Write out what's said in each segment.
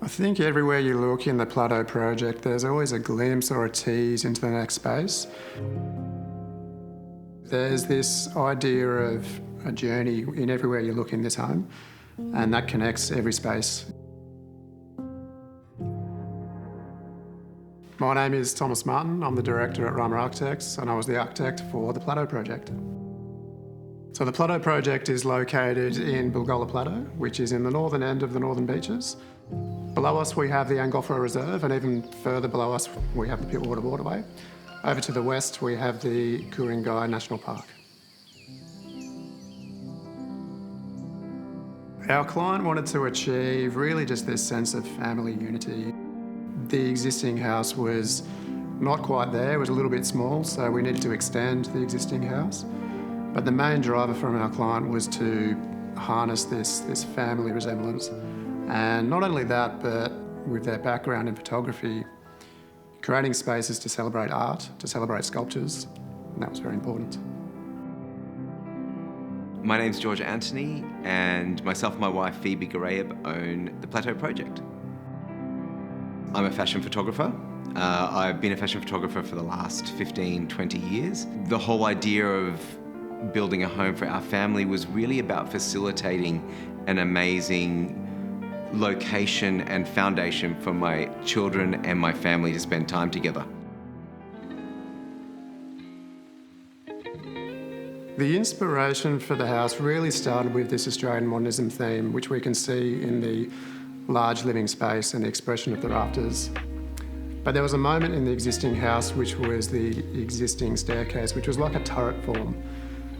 I think everywhere you look in the Plateau project, there's always a glimpse or a tease into the next space. There's this idea of a journey in everywhere you look in this home, and that connects every space. My name is Thomas Martin. I'm the director at Rama Architects, and I was the architect for the Plateau project. So the Plateau project is located in Bilgola Plateau, which is in the northern end of the Northern Beaches. Below us we have the Angofra Reserve, and even further below us we have the Pittwater Waterway. Over to the west we have the Ku-ring-gai National Park. Our client wanted to achieve really just this sense of family unity. The existing house was not quite there, it was a little bit small, so we needed to extend the existing house. But the main driver from our client was to harness this family resemblance. And not only that, but with their background in photography, creating spaces to celebrate art, to celebrate sculptures, and that was very important. My name's George Anthony, and myself and my wife Phoebe Garayeb own the Plateau project. I'm a fashion photographer. I've been a fashion photographer for the last 15, 20 years. The whole idea of building a home for our family was really about facilitating an amazing location and foundation for my children and my family to spend time together. The inspiration for the house really started with this Australian modernism theme, which we can see in the large living space and the expression of the rafters. But there was a moment in the existing house which was the existing staircase, which was like a turret form.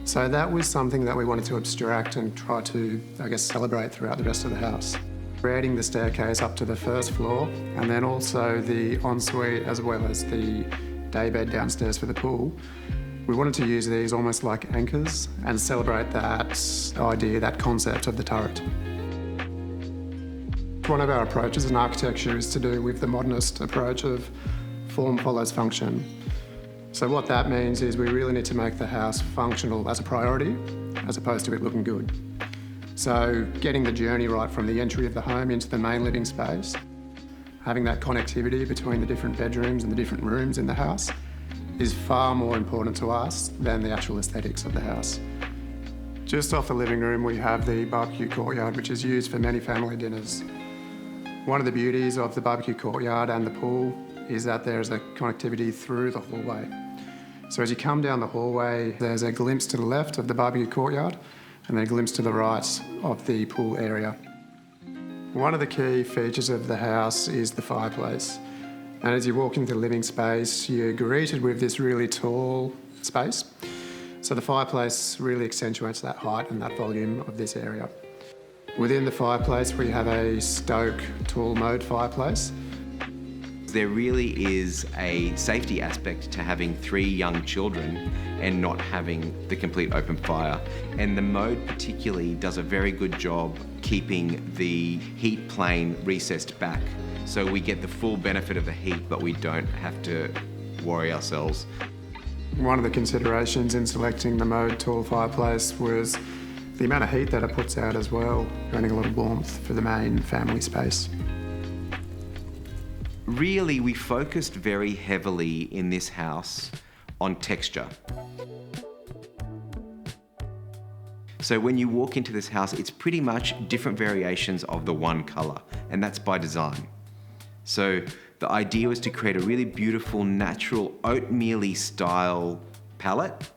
So that was something that we wanted to abstract and try to, celebrate throughout the rest of the house. Creating the staircase up to the first floor, and then also the ensuite as well as the daybed downstairs for the pool. We wanted to use these almost like anchors and celebrate that idea, that concept of the turret. One of our approaches in architecture is to do with the modernist approach of form follows function. So what that means is we really need to make the house functional as a priority, as opposed to it looking good. So getting the journey right from the entry of the home into the main living space, having that connectivity between the different bedrooms and the different rooms in the house is far more important to us than the actual aesthetics of the house. Just off the living room we have the barbecue courtyard, which is used for many family dinners. One of the beauties of the barbecue courtyard and the pool is that there's a connectivity through the hallway. So as you come down the hallway, there's a glimpse to the left of the barbecue courtyard and then a glimpse to the right of the pool area. One of the key features of the house is the fireplace. And as you walk into the living space, you're greeted with this really tall space. So the fireplace really accentuates that height and that volume of this area. Within the fireplace, we have a Stoke tall mode fireplace. There really is a safety aspect to having 3 young children and not having the complete open fire. And the mode particularly does a very good job keeping the heat plane recessed back. So we get the full benefit of the heat, but we don't have to worry ourselves. One of the considerations in selecting the mode tall fireplace was the amount of heat that it puts out as well, running a lot of warmth for the main family space. Really, we focused very heavily in this house on texture. So when you walk into this house, it's pretty much different variations of the one colour, and that's by design. So the idea was to create a really beautiful, natural, oatmeal-y style palette.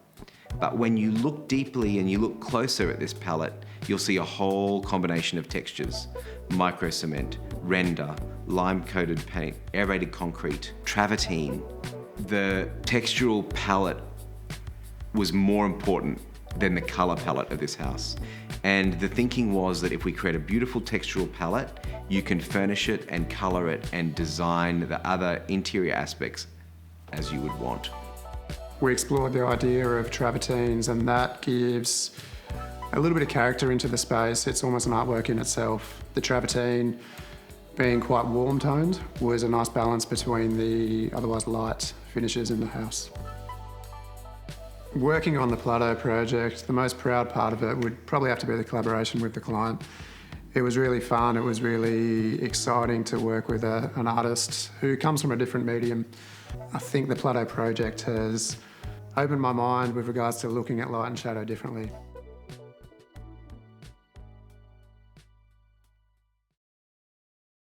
But when you look deeply and you look closer at this palette, you'll see a whole combination of textures. Micro cement, render, lime-coated paint, aerated concrete, travertine. The textural palette was more important than the color palette of this house. And the thinking was that if we create a beautiful textural palette, you can furnish it and color it and design the other interior aspects as you would want. We explored the idea of travertines, and that gives a little bit of character into the space. It's almost an artwork in itself. The travertine, being quite warm toned, was a nice balance between the otherwise light finishes in the house. Working on the Plateau project, the most proud part of it would probably have to be the collaboration with the client. It was really fun. It was really exciting to work with an artist who comes from a different medium. I think the Plateau project has opened my mind with regards to looking at light and shadow differently.